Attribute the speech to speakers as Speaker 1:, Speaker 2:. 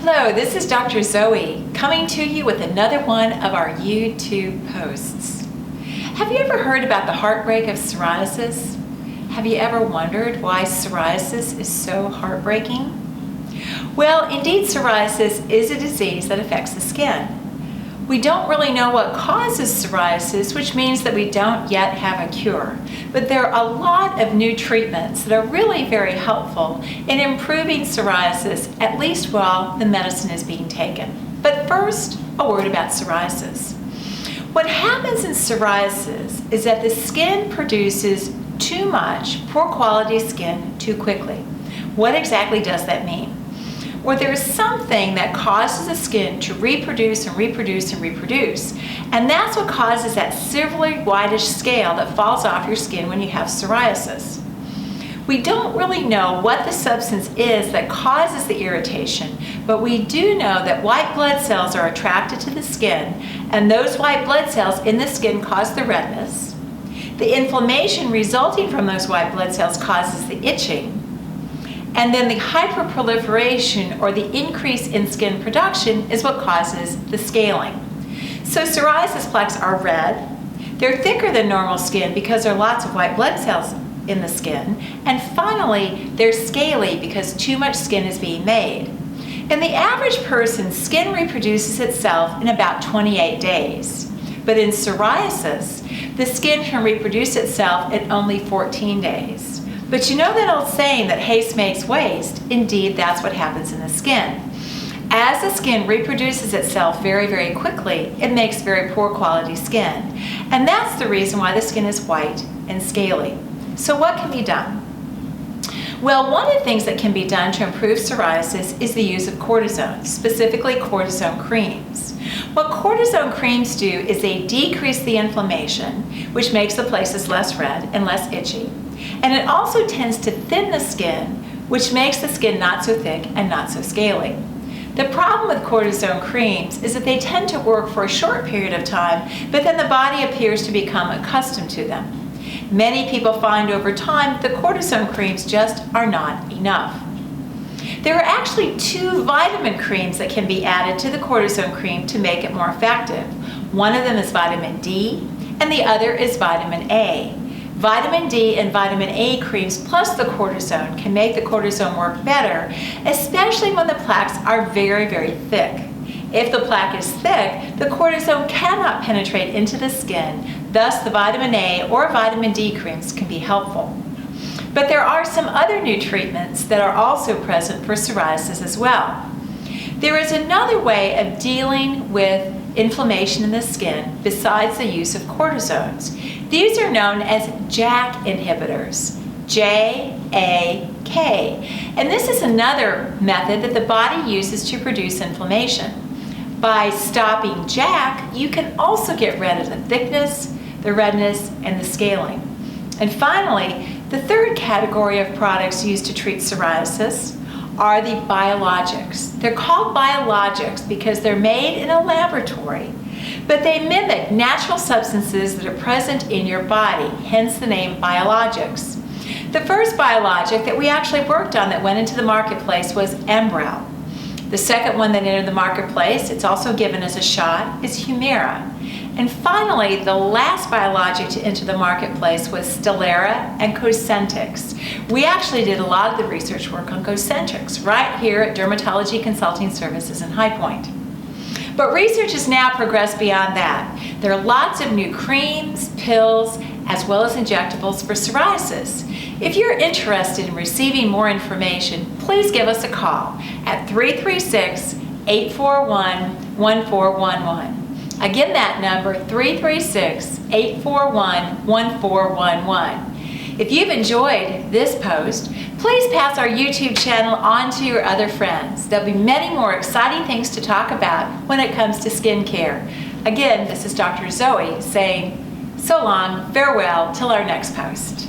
Speaker 1: Hello, this is Dr. Zoe coming to you with another one of our YouTube posts. Have you ever heard about the heartbreak of psoriasis? Have you ever wondered why psoriasis is so heartbreaking? Well, indeed, psoriasis is a disease that affects the skin. We don't really know what causes psoriasis, which means that we don't yet have a cure. But there are a lot of new treatments that are really very helpful in improving psoriasis, at least while the medicine is being taken. But first, a word about psoriasis. What happens in psoriasis is that the skin produces too much poor quality skin too quickly. What exactly does that mean? Well, there's something that causes the skin to reproduce and reproduce and reproduce. And that's what causes that silvery whitish scale that falls off your skin when you have psoriasis. We don't really know what the substance is that causes the irritation, but we do know that white blood cells are attracted to the skin, and those white blood cells in the skin cause the redness. The inflammation resulting from those white blood cells causes the itching. And then the hyperproliferation, or the increase in skin production, is what causes the scaling. So psoriasis plaques are red. They're thicker than normal skin because there are lots of white blood cells in the skin. And finally, they're scaly because too much skin is being made. In the average person, skin reproduces itself in about 28 days. But in psoriasis, the skin can reproduce itself in only 14 days. But you know that old saying that haste makes waste? Indeed, that's what happens in the skin. As the skin reproduces itself very, very quickly, it makes very poor quality skin. And that's the reason why the skin is white and scaly. So what can be done? Well, one of the things that can be done to improve psoriasis is the use of cortisone, specifically cortisone creams. What cortisone creams do is they decrease the inflammation, which makes the places less red and less itchy. And it also tends to thin the skin, which makes the skin not so thick and not so scaly. The problem with cortisone creams is that they tend to work for a short period of time, but then the body appears to become accustomed to them. Many people find over time that the cortisone creams just are not enough. There are actually 2 vitamin creams that can be added to the cortisone cream to make it more effective. One of them is vitamin D, and the other is vitamin A. Vitamin D and vitamin A creams plus the cortisone can make the cortisone work better, especially when the plaques are very, very thick. If the plaque is thick, the cortisone cannot penetrate into the skin, thus the vitamin A or vitamin D creams can be helpful. But there are some other new treatments that are also present for psoriasis as well. There is another way of dealing with inflammation in the skin besides the use of cortisones. These are known as JAK inhibitors, J-A-K. And this is another method that the body uses to produce inflammation. By stopping JAK, you can also get rid of the thickness, the redness, and the scaling. And finally, the third category of products used to treat psoriasis are the biologics. They're called biologics because they're made in a laboratory, but they mimic natural substances that are present in your body, hence the name biologics. The first biologic that we actually worked on that went into the marketplace was Enbrel. The second one that entered the marketplace, it's also given as a shot, is Humira. And finally, the last biologic to enter the marketplace was Stelara and Cosentyx. We actually did a lot of the research work on Cosentyx right here at Dermatology Consulting Services in High Point. But research has now progressed beyond that. There are lots of new creams, pills, as well as injectables for psoriasis. If you're interested in receiving more information, please give us a call at 336-841-1411. Again, that number, 336-841-1411. If you've enjoyed this post, please pass our YouTube channel on to your other friends. There'll be many more exciting things to talk about when it comes to skincare. Again, this is Dr. Zoe saying so long, farewell, till our next post.